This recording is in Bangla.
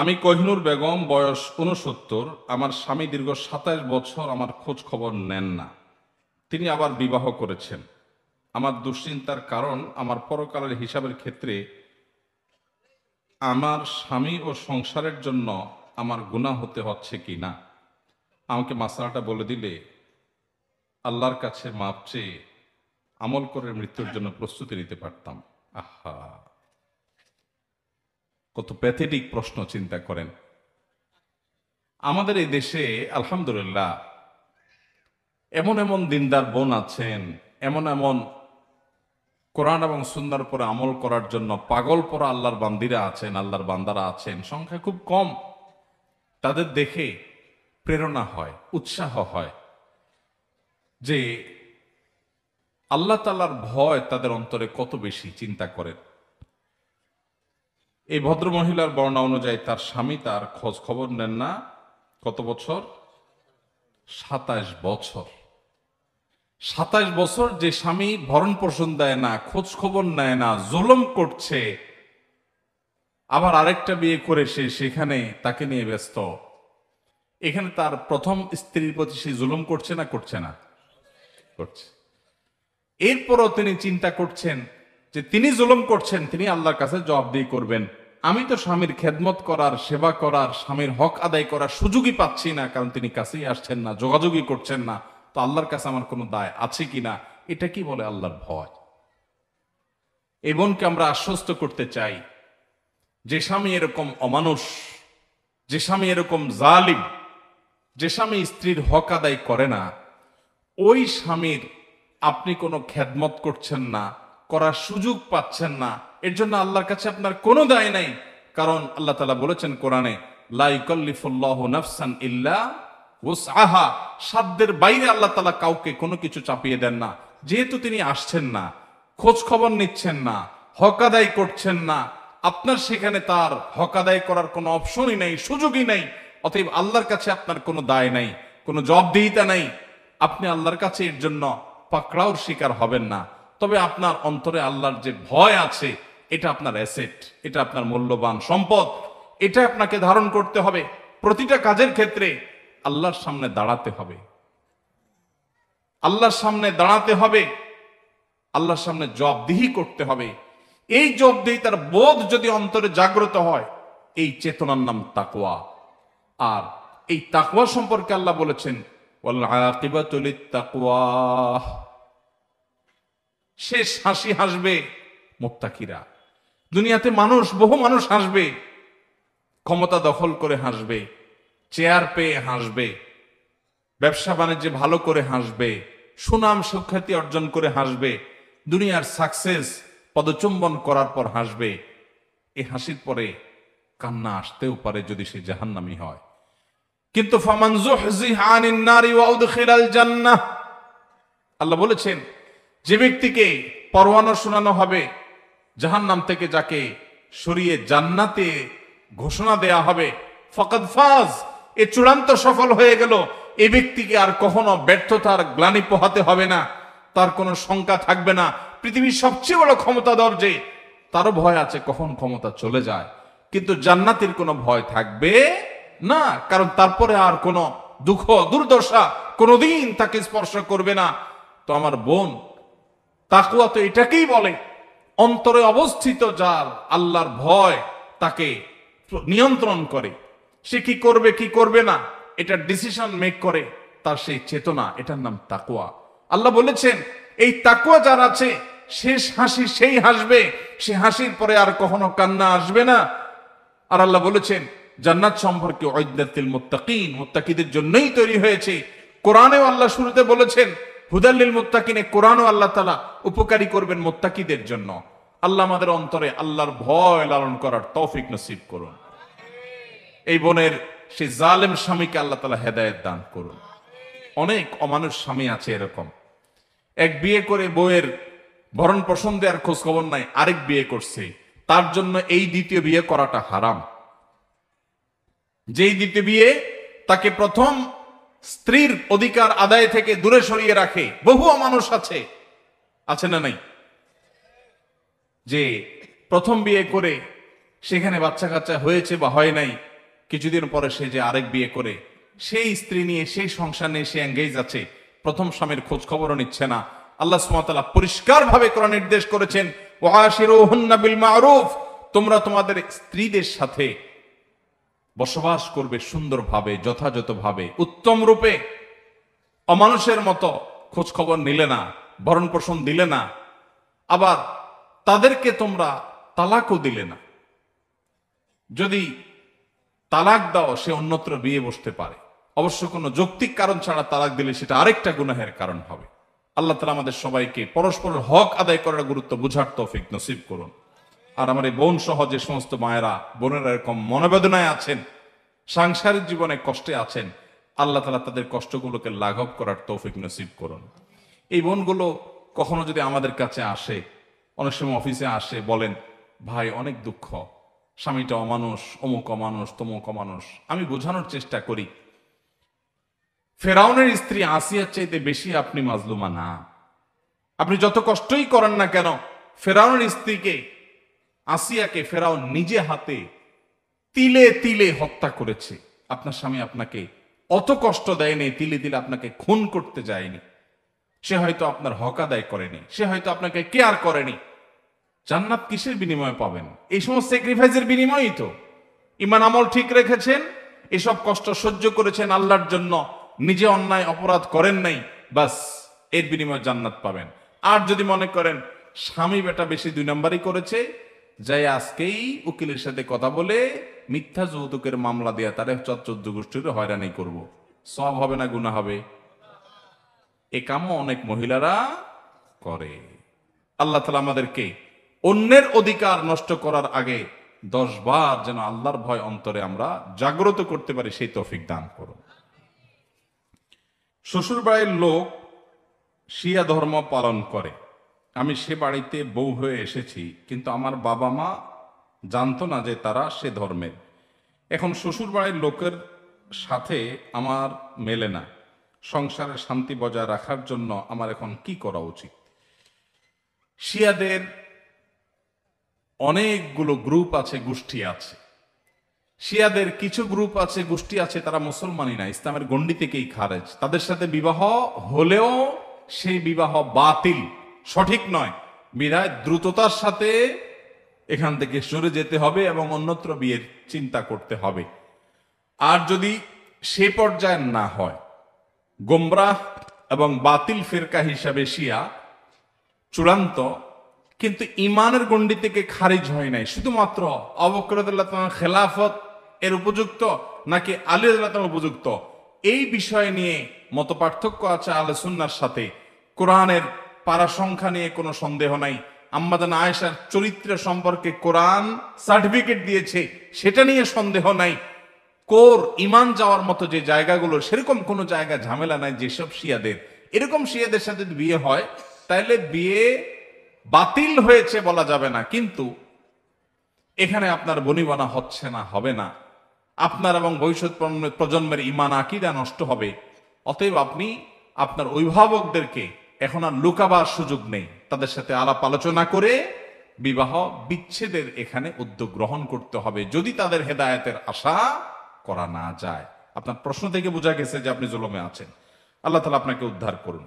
আমি কোহিনূর বেগম, বয়স ৬৯। আমার স্বামী দীর্ঘ ২৭ বছর আমার খোঁজ খবর নেন না। তিনি আবার বিবাহ করেছেন। আমার দুশ্চিন্তার কারণ, আমার পরকালের হিসাবের ক্ষেত্রে আমার স্বামী ও সংসারের জন্য আমার গুনাহ হতে হচ্ছে কি না। আমাকে মাসলাটা বলে দিলে আল্লাহর কাছে মাপ চেয়ে আমল করে মৃত্যুর জন্য প্রস্তুতি নিতে পারতাম। আহা, কত প্যাথেটিক প্রশ্ন, চিন্তা করেন। আমাদের এই দেশে আলহামদুলিল্লাহ এমন এমন দিনদার বোন আছেন, এমন এমন কোরআন এবং সুন্নাহর উপরে আমল করার জন্য পাগল পরা আল্লাহর বান্দিরা আছেন, আল্লাহর বান্দারা আছেন, সংখ্যা খুব কম। তাদের দেখে প্রেরণা হয়, উৎসাহ হয় যে আল্লাহ তাআলার ভয় তাদের অন্তরে কত বেশি, চিন্তা করেন। এই ভদ্র মহিলার বর্ণনা অনুযায়ী তার স্বামী তার খোঁজ খবর নেন না। কত বছর? ২৭ বছর। ২৭ বছর যে স্বামী ভরণ পোষণ দেয় না, খোঁজ খবর নেয় না, জুলুম করছে, আবার আরেকটা বিয়ে করে সেখানে তাকে নিয়ে ব্যস্ত। এখানে তার প্রথম স্ত্রীর প্রতি সে জুলুম করছে না করছে না? করছে। এরপরও তিনি চিন্তা করছেন যে তিনি জুলুম করছেন, তিনি আল্লাহর কাছে জবাবদিহি করবেন। আমি তো স্বামীর খেদমত করার, সেবা করার, স্বামীর হক আদায় করার সুযোগই পাচ্ছি না, কারণ তিনি কাছেই আসছেন না, যোগাযোগই করছেন না। তো আল্লাহর কাছে আমার কোনো দায় আছে কিনা? এটা কি বলে আল্লাহর ভয়? এই বোনকে আমরা আশ্বস্ত করতে চাই, যে স্বামী এরকম অমানুষ, যে স্বামী এরকম জালিম, যে স্বামী স্ত্রীর হক আদায় করে না, ওই স্বামীর আপনি কোনো খেদমত করছেন না, করার সুযোগ পাচ্ছেন না, এর জন্য আল্লাহর কাছে আপনার কোনো দায় নাই। কারণ আল্লাহ তাআলা বলেছেন কোরআনে, লা ইউকাল্লিফুল্লাহু নাফসান ইল্লা উসআহা। সাধ্যের বাইরে আল্লাহ তাআলা কাউকে কোনো কিছু চাপিয়ে দেন না। যেহেতু তিনি আসছেন না, খোঁজ খবর নিচ্ছেন না, হক আদায় করছেন না, আপনার সেখানে তার হক আদায় করার কোনো অপশনই নাই, সুযোগই নাই। অতএব আল্লাহর কাছে আপনার কোনো দায় নাই, কোনো জবাবদিহিতা নাই। আপনি আল্লাহর কাছে এর জন্য পাকড়াওর শিকার হবেন না। তবে আপনার অন্তরে আল্লাহর যে ভয় আছে, এটা আপনার অ্যাসেট, এটা আপনার মূল্যবান সম্পদ। এটা আপনাকে ধারণ করতে হবে। প্রতিটা কাজের ক্ষেত্রে আল্লাহর সামনে দাঁড়াতে হবে, আল্লাহর সামনে দাঁড়াতে হবে, আল্লাহর সামনে জবাবদিহি করতে হবে। এই জবাবদিহিতার বোধ যদি অন্তরে জাগ্রত হয়, এই চেতনার নাম তাকওয়া। আর এই তাকওয়া সম্পর্কে আল্লাহ বলেছেন, ওয়াল আকিবাতু লিত্তাকওয়া। শেষ হাসি হাসবে মুত্তাকিরা। দুনিয়াতে মানুষ, বহু মানুষ হাসবে, ক্ষমতা দখল করে হাসবে, চেয়ার পেয়ে হাসবে, ব্যবসা বাণিজ্যে ভালো করে হাসবে, সুনাম সুখ্যাতি অর্জন করে হাসবে, দুনিয়ার সাকসেস পদচুম্বন করার পর হাসবে। এই হাসির পরে কান্না আসতেও পারে যদি সে জাহান্নামী হয়। কিন্তু ফামান যুহজিহা আনিন নারি ওয়া উদখিলাল জান্নাহ, আল্লাহ বলেছেন, যে ব্যক্তিকে পরওয়ানা শোনানো হবে জাহান্নাম থেকে, যাকে সরিয়ে জান্নাতে ঘোষণা দেয়া হবে, ফাকাদ ফাজ, এ চূড়ান্ত সফল হয়ে গেল। এই ব্যক্তিকে আর কখনো ব্যর্থতার গ্লানি পোহাতে হবে না, তার কোনো শঙ্কা থাকবে না। পৃথিবীর সবচেয়ে বড় ক্ষমতাধর যে, তারও ভয় আছে কখন ক্ষমতা চলে যায়, কিন্তু জান্নাতের কোনো ভয় থাকবে না, কারণ তারপরে আর কোনো দুঃখ দুর্দশা কোনোদিন তাকে স্পর্শ করবে না। তো আমার বোন, তাকওয়া তো এটাকেই বলে, অন্তরে অবস্থিত যার আল্লাহর ভয় তাকে নিয়ন্ত্রণ করে। সে কি করবে কি করবে না, এটা ডিসিশন মেক করে, তার সেই চেতনা, এটার নাম তাকওয়া। আল্লাহ বলেছেন, এই তাকওয়া যার আছে, শেষ হাসি সেই হাসবে, সে হাসির পরে আর কখনো কান্না আসবে না। আর আল্লাহ বলেছেন, জান্নাত সম্পর্কে উইদ্দাতিল মুত্তাকিন, মুত্তাকিদের জন্যই তৈরি হয়েছে। কোরআনেও আল্লাহ শুরুতে বলেছেন হুদাল্লিল মুত্তাকিনে, কোরআনও আল্লাহ তাআলা উপকারী করবেন মুত্তাকিদের জন্য। আল্লাহ আমাদের অন্তরে আল্লাহর ভয় লালন করার তৌফিক নসিব করুন। এই বোনের সেই জালেম স্বামীকে আল্লাহ তাআলা হেদায়েত দান করুন। অনেক অমানুষ স্বামী আছে এরকম, এক বিয়ে করে বউয়ের ভরণ পোষণ দেওয়ার খোঁজ খবর নাই, আরেক বিয়ে করছে, তার জন্য এই দ্বিতীয় বিয়ে করাটা হারাম। যেই দ্বিতীয় বিয়ে তাকে প্রথম স্ত্রীর অধিকার আদায় থেকে দূরে সরিয়ে রাখে, বহু মানুষ আছে, আছে না নাই? যে প্রথম বিয়ে করে সেখানে বাচ্চা কাচ্চা হয়েছে বা হয় নাই, কিছুদিন পরে সে যে আরেক বিয়ে করে সেই স্ত্রী নিয়ে সেই সংসার নিয়ে সে এঙ্গেজ আছে, প্রথম স্বামীর খোঁজ খবরও নিচ্ছে না। আল্লাহ সুবহানাহু ওয়া তাআলা পরিষ্কার ভাবে কোরআন নির্দেশ করেছেন, ওয়াশিরুহুন্না বিল মারুফ, তোমরা তোমাদের স্ত্রীদের সাথে বসবাস করবে সুন্দরভাবে, যথাযথভাবে, উত্তম রূপে। অমানুষের মতো খোঁজ খবর নিলে না, ভরণ পোষণ দিলে না, আবার তাদেরকে তোমরা তালাকও দিলে না। যদি তালাক দাও সে অন্যত্র বিয়ে বসতে পারে, অবশ্য কোনো যৌক্তিক কারণ ছাড়া তালাক দিলে সেটা আরেকটা গুনাহের কারণ হবে। আল্লাহ তাআলা আমাদের সবাইকে পরস্পরের হক আদায় করার গুরুত্ব বুঝার তৌফিক নসিব করুন। আর আমার এই বোন সহ যে সমস্ত মায়েরা বোনেরা এরকম মনোবেদনায় আছেন, সাংসারিক জীবনে কষ্টে আছেন, আল্লাহ তাআলা তাদের কষ্টগুলোকে লাঘব করার তৌফিক নসিব করুন। এই বোনগুলো কখনো যদি আমাদের কাছে আসে, অনেক সময় অফিসে আসে, বলেন ভাই অনেক দুঃখ, স্বামীটা অমানুষ, অমুক অমানুষ, তমুক অমানুষ। আমি বোঝানোর চেষ্টা করি, ফেরাউনের স্ত্রী আসিয়ার চাইতে বেশি আপনি মাজলুমা না। আপনি যত কষ্টই করেন না কেন, ফেরাউনের স্ত্রীকে, আসিয়াকে ফেরাউন নিজে হাতে তিলে তিলে হত্যা করেছে। আপনার স্বামী আপনাকে অত কষ্ট দেয়নি, তিলে তিলে আপনাকে খুন করতে যায়নি। সে হয়তো আপনার হক আদায় করেনি, সে হয়তো আপনাকে কেয়ার করেনি। জান্নাত কিসের বিনিময়ে পাবেন? এই সমস্ত স্যাক্রিফাইসের বিনিময়ই তো। ঈমান আমল ঠিক রেখেছেন, এসব কষ্ট সহ্য করেছেন আল্লাহর জন্য, নিজে অন্যায় অপরাধ করেন নাই, বাস এর বিনিময়ে জান্নাত পাবেন। আর যদি মনে করেন স্বামী বেটা বেশি দুই নাম্বারই করেছে, যাই আজকেই উকিলের সাথে কথা বলে মিথ্যা যৌতুকের মামলা দেয়া তারে 14 গোষ্ঠীর হয়রানি করব, সব হবে না গুনাহ হবে? এ কামও অনেক মহিলারা করে। আল্লাহ তাআলা আমাদেরকে অন্যের অধিকার নষ্ট করার আগে 10 বার যেন আল্লাহর ভয় অন্তরে আমরা জাগ্রত করতে পারি, সেই তৌফিক দান করুন। শ্বশুর বাড়ির লোক শিয়া ধর্ম পালন করে, আমি সে বাড়িতে বউ হয়ে এসেছি, কিন্তু আমার বাবা মা জানতো না যে তারা সে ধর্মের। এখন শ্বশুর বাড়ির লোকের সাথে আমার মেলে না, সংসারের শান্তি বজায় রাখার জন্য আমার এখন কি করা উচিত? শিয়াদের অনেকগুলো গ্রুপ আছে, গোষ্ঠী আছে। শিয়াদের কিছু গ্রুপ আছে, গোষ্ঠী আছে, তারা মুসলমানই না, ইসলামের গণ্ডি থেকেই খারেজ। তাদের সাথে বিবাহ হলেও সেই বিবাহ বাতিল, সঠিক নয়, বিধায় দ্রুততার সাথে এখান থেকে সরে যেতে হবে এবং অন্যত্র বিয়ের চিন্তা করতে হবে। আর যদি সে পর্যায়ে না হয়, গোমরাহ এবং বাতিল ফিরকা হিসাবে শিয়া চূড়ান্ত, কিন্তু ইমানের গণ্ডি থেকে খারিজ হয় নাই, শুধুমাত্র আবু বকর রাদিয়াল্লাহু তাআলার খেলাফত এর উপযুক্ত নাকি আলী রাদিয়াল্লাহু তাআলার উপযুক্ত, এই বিষয় নিয়ে মত পার্থক্য আছে আহলে সুন্নাহর সাথে। কোরআনের পারা সংখ্যা নিয়ে কোনো সন্দেহ নাই, আম্মা জান আয়েশার চরিত্র সম্পর্কে কোরআন সার্টিফিকেট দিয়েছে, সেটা নিয়ে সন্দেহ নাই। কোর ইমান যাওয়ার মতো যে জায়গাগুলো, সেরকম কোনো জায়গা ঝামেলা নাই যেসব শিয়াদের। এরকম শিয়াদের সাথে বিয়ে হয় তাইলে বিয়ে বাতিল হয়েছে বলা যাবে না, কিন্তু এখানে আপনার বনিবনা হচ্ছে না, হবে না, আপনার এবং ভবিষ্যৎ প্রজন্মের ইমান আকীদা নষ্ট হবে। অতএব আপনি আপনার অভিভাবকদেরকে এখন আর লুকাবার সুযোগ নেই, তাদের সাথে আলাপ আলোচনা করে বিবাহ বিচ্ছেদের এখানে উদ্যোগ গ্রহণ করতে হবে, যদি তাদের হেদায়েতের আশা করা না যায়। আপনার প্রশ্ন থেকে বোঝা গেছে যে আপনি জুলুমে আছেন। আল্লাহ তাআলা আপনাকে উদ্ধার করুন।